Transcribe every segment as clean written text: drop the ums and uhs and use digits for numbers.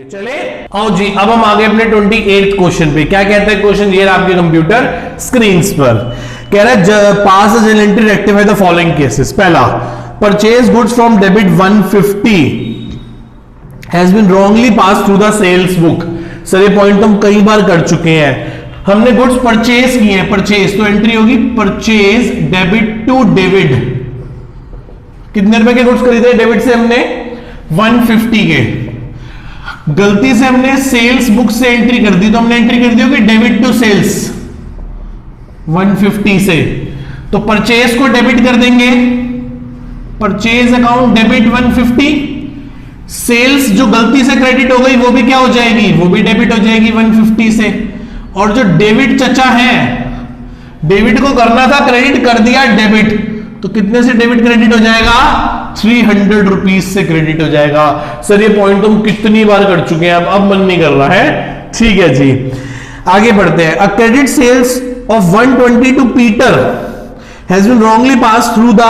चले आओ जी, अब हम आगे अपने 28 क्वेश्चन पे। क्या कहता है क्वेश्चन, ये आपके कंप्यूटर स्क्रीन पर कह रहा है pass as an entry rectify the following cases. पहला, purchase goods from debit 150 has been wrongly pass through the sales book. Sir ये पॉइंट हम कई बार कर चुके हैं। हमने गुड्स परचेज किए हैं, परचेज तो एंट्री होगी परचेज डेबिट टू डेबिट। कितने रुपए के गुड्स खरीदे डेबिट से हमने 150 के। गलती से हमने सेल्स बुक से एंट्री कर दी, तो हमने एंट्री कर दी होगी डेबिट टू सेल्स 150 से, तो परचेज को डेबिट कर देंगे, परचेज अकाउंट डेबिट 150। सेल्स जो गलती से क्रेडिट हो गई वो भी क्या हो जाएगी, वो भी डेबिट हो जाएगी 150 से। और जो डेबिट चचा है, डेबिट को करना था क्रेडिट, कर दिया डेबिट, तो कितने से डेबिट क्रेडिट हो जाएगा, 300 रुपीज से क्रेडिट हो जाएगा। सर ये पॉइंट तुम कितनी बार कर चुके हैं, अब मन नहीं कर रहा है। ठीक है जी, आगे बढ़ते हैं। A credit sales of 120 to Peter has been wrongly pass through the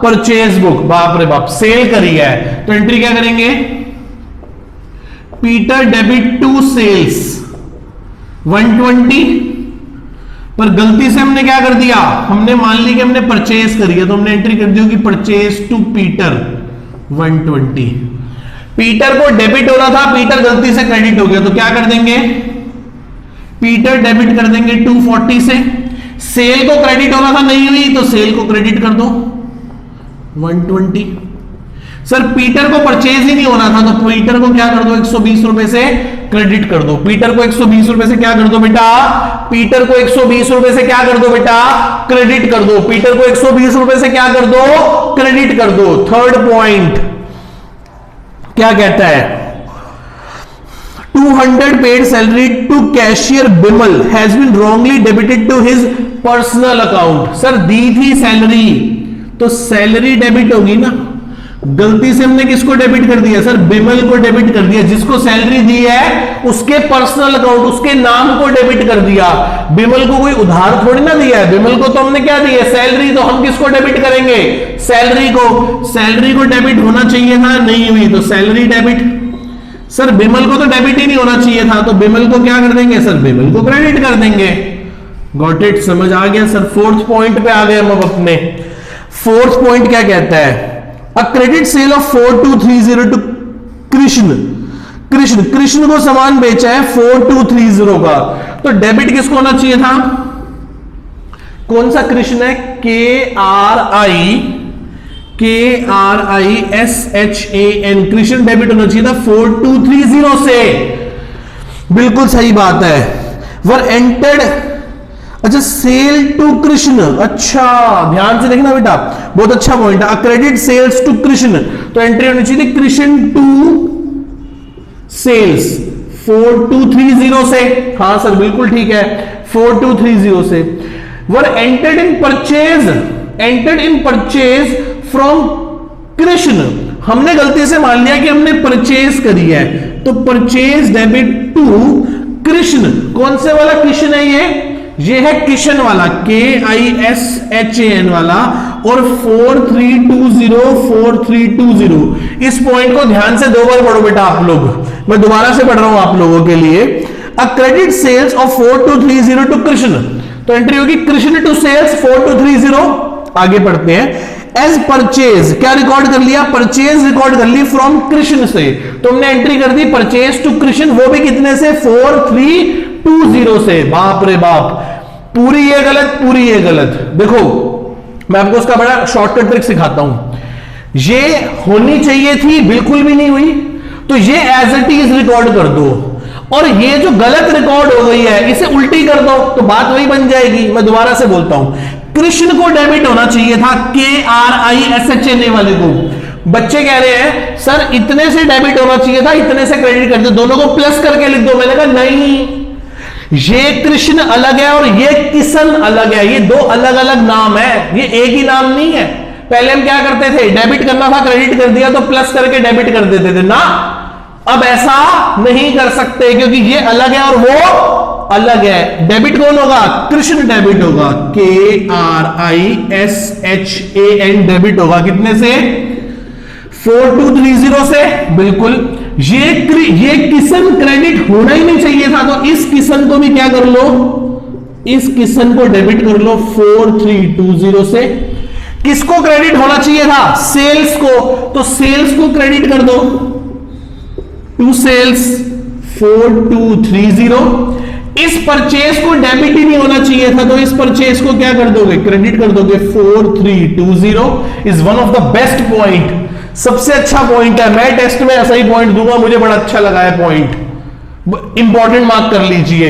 purchase book. बाप रे बाप, सेल करी है तो एंट्री क्या करेंगे, पीटर डेबिट टू सेल्स 120, पर गलती से हमने क्या कर दिया, हमने मान ली कि हमने परचेज करी है, तो हमने एंट्री कर दी होगी परचेज टू पीटर 120। पीटर को डेबिट होना था, पीटर गलती से क्रेडिट हो गया, तो क्या कर देंगे, पीटर डेबिट कर देंगे 240 से। सेल को क्रेडिट होना था, नहीं हुई, तो सेल को क्रेडिट कर दो 120। सर पीटर को परचेज ही नहीं होना था, तो पीटर को क्या कर दो, 120 रुपए से क्रेडिट कर दो। पीटर को 120 रुपए से क्या कर दो बेटा, पीटर को 120 रुपए से क्या कर दो बेटा, क्रेडिट कर दो। पीटर को 120 रुपए से क्या कर दो, क्रेडिट कर दो। थर्ड पॉइंट क्या कहता है, 200 paid salary to cashier Bimal has been wrongly debited to his personal account. Sir दी थी सैलरी, तो सैलरी डेबिट होगी ना, गलती से हमने किसको डेबिट कर दिया, सर बिमल को डेबिट कर दिया। जिसको सैलरी दी है उसके पर्सनल अकाउंट, उसके नाम को डेबिट कर दिया। बिमल को कोई उधार थोड़ी ना दिया है, बिमल को तो हमने क्या दिया, सैलरी, तो हम किसको डेबिट करेंगे, सैलरी को। सैलरी को डेबिट होना चाहिए था, नहीं हुई, तो सैलरी डेबिट। सर बिमल को तो डेबिट ही नहीं होना चाहिए था, तो बिमल को क्या कर देंगे, सर बिमल को क्रेडिट कर देंगे। गॉट इट, समझ आ गया सर। फोर्थ पॉइंट पे आ गए हम अब अपने। फोर्थ पॉइंट क्या कहता है, a credit sale of 4230 to Krishna. Krishna को सामान बेचा है 4230 का, तो डेबिट किसको होना चाहिए था, कौन सा कृष्ण है, KRISHAN, कृष्ण डेबिट होना चाहिए था 4230 से। बिल्कुल सही बात है। वर एंटर्ड, अच्छा सेल टू कृष्ण, अच्छा ध्यान से देखना बेटा, बहुत अच्छा पॉइंट है। क्रेडिट सेल्स टू कृष्ण, तो एंट्री होनी चाहिए कृष्ण टू सेल्स 4230 से। हाँ सर बिल्कुल ठीक है, 4230 से। Were entered in purchase from Krishna, हमने गलती से मान लिया कि हमने परचेज करी है, तो परचेज डेबिट टू कृष्ण। कौन से वाला कृष्ण है ये है किशन वाला, KISHAN वाला, और 4320। इस पॉइंट को ध्यान से 2 बार पढ़ो बेटा आप लोग, मैं दोबारा से पढ़ रहा हूं आप लोगों के लिए। A credit sales of 4230 to Krishna, तो एंट्री होगी कृष्ण टू सेल्स 4230। आगे पढ़ते हैं। एज परचेज, क्या रिकॉर्ड कर लिया, परचेज रिकॉर्ड कर ली फ्रॉम कृष्ण से, तो हमने एंट्री कर दी परचेज टू कृष्ण, वो भी कितने से, 4320 से। बाप रे बाप, पूरी ये गलत, पूरी ये गलत। देखो मैं आपको उसका बड़ा शॉर्टकट ट्रिक सिखाता हूं। ये होनी चाहिए थी, बिल्कुल भी नहीं हुई, तो ये एज इट इज रिकॉर्ड कर दो, और ये जो गलत रिकॉर्ड हो गई है इसे उल्टी कर दो, तो बात वही बन जाएगी। मैं दोबारा से बोलता हूं, कृष्ण को डेबिट होना चाहिए था KRISHAN वाले को। बच्चे कह रहे हैं सर इतने से डेबिट होना चाहिए था, इतने से क्रेडिट कर दो, दोनों को प्लस करके लिख दो। मैंने कहा नहीं, ये कृष्ण अलग है और ये किशन अलग है, ये 2 अलग अलग नाम है, ये एक ही नाम नहीं है। पहले हम क्या करते थे, डेबिट करना था, क्रेडिट कर दिया, तो प्लस करके डेबिट कर देते थे ना। अब ऐसा नहीं कर सकते, क्योंकि ये अलग है और वो अलग है। डेबिट कौन होगा, कृष्ण डेबिट होगा, KRISHAN डेबिट होगा, कितने से, 4230 से। बिल्कुल ये किसन क्रेडिट होना ही नहीं चाहिए था, तो इस किसन को भी क्या कर लो, इस किसन को डेबिट कर लो 4320 से। किसको क्रेडिट होना चाहिए था, सेल्स को, तो सेल्स को क्रेडिट कर दो टू सेल्स 4230। इस परचेज को डेबिट ही नहीं होना चाहिए था, तो इस परचेज को क्या कर दोगे, क्रेडिट कर दोगे 4320 is one of the best point, सबसे अच्छा पॉइंट है। मैं टेस्ट में ऐसा ही पॉइंट दूंगा, मुझे बड़ा अच्छा लगा है पॉइंट, इंपॉर्टेंट मार्क कर लीजिए।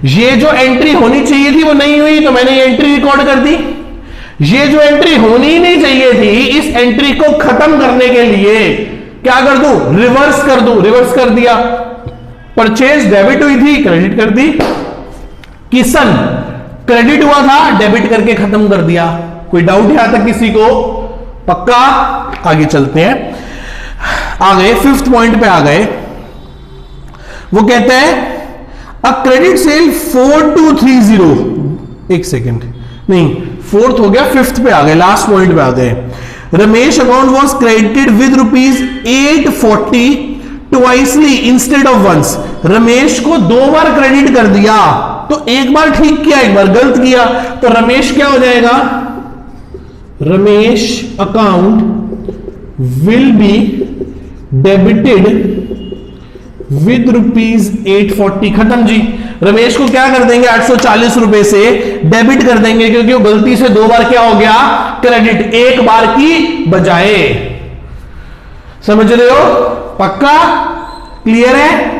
ये जो एंट्री होनी चाहिए थी वो नहीं हुई, तो मैंने ये एंट्री रिकॉर्ड कर दी। ये जो एंट्री होनी ही नहीं चाहिए थी, इस एंट्री को खत्म करने के लिए क्या कर दूं, रिवर्स कर दूं, रिवर्स कर दिया। परचेज डेबिट हुई थी, क्रेडिट कर दी। किसन क्रेडिट हुआ था, डेबिट करके खत्म कर दिया। कोई डाउट है यहां तक किसी को, पक्का? आगे चलते हैं, आ गए फिफ्थ पॉइंट पे आ गए। वो कहते हैं अ क्रेडिट सेल 4230, एक सेकेंड, नहीं फोर्थ हो गया, फिफ्थ पे आ गए, लास्ट पॉइंट पे आ गए। Ramesh account was credited with ₹840 twicely instead of once. Ramesh को 2 बार क्रेडिट कर दिया, तो एक बार ठीक किया, एक बार गलत किया, तो रमेश क्या हो जाएगा, Ramesh account will be debited with ₹840। खत्म जी। रमेश को क्या कर देंगे, 840 रुपए से डेबिट कर देंगे, क्योंकि वो गलती से 2 बार क्या हो गया, क्रेडिट, एक बार की बजाय। समझ रहे हो, पक्का क्लियर है?